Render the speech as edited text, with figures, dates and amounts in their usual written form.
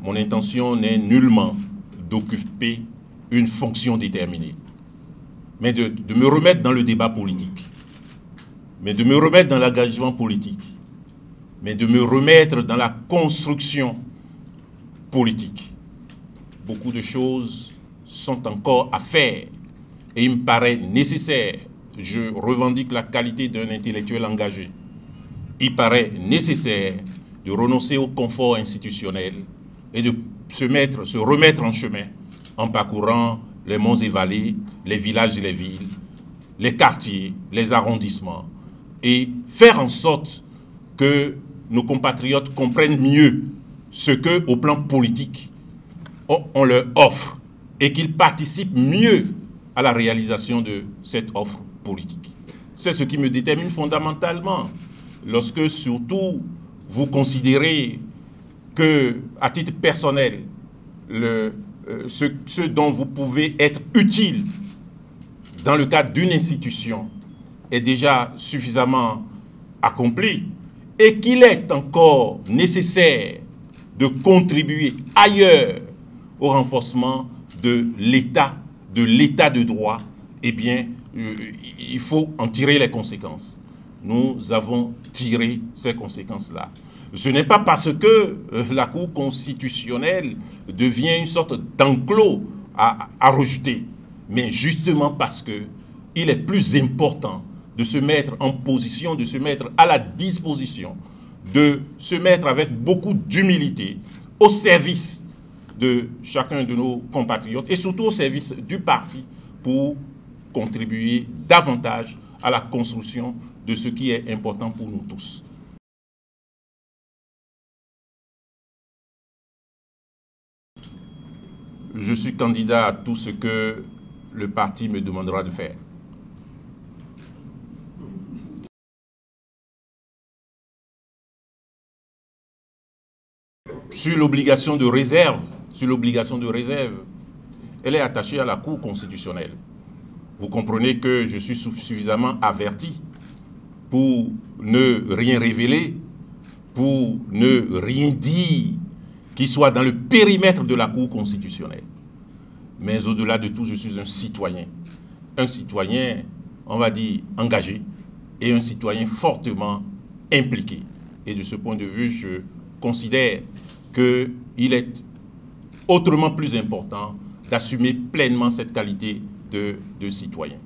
mon intention n'est nullement d'occuper une fonction déterminée, mais de me remettre dans le débat politique, mais de me remettre dans l'engagement politique, mais de me remettre dans la construction politique. Beaucoup de choses sont encore à faire et il me paraît nécessaire, je revendique la qualité d'un intellectuel engagé, il paraît nécessaire de renoncer au confort institutionnel et de se remettre en chemin en parcourant les monts et vallées, les villages et les villes, les quartiers, les arrondissements, et faire en sorte que nos compatriotes comprennent mieux ce que, au plan politique, on leur offre et qu'ils participent mieux à la réalisation de cette offre politique. C'est ce qui me détermine fondamentalement lorsque, surtout, vous considérez que, à titre personnel, ce dont vous pouvez être utile dans le cadre d'une institution est déjà suffisamment accompli et qu'il est encore nécessaire de contribuer ailleurs au renforcement de l'État de droit, eh bien, il faut en tirer les conséquences. Nous avons tiré ces conséquences-là. Ce n'est pas parce que la Cour constitutionnelle devient une sorte d'enclos à rejeter, mais justement parce qu'il est plus important de se mettre en position, de se mettre à la disposition, de se mettre avec beaucoup d'humilité au service de chacun de nos compatriotes et surtout au service du parti pour contribuer davantage à la construction de ce qui est important pour nous tous. Je suis candidat à tout ce que le parti me demandera de faire. Sur l'obligation de réserve, elle est attachée à la Cour constitutionnelle. Vous comprenez que je suis suffisamment averti pour ne rien révéler, pour ne rien dire qui soit dans le périmètre de la Cour constitutionnelle. Mais au-delà de tout, je suis un citoyen, on va dire, engagé, et un citoyen fortement impliqué. Et de ce point de vue, je considère qu'il est autrement plus important d'assumer pleinement cette qualité de citoyen.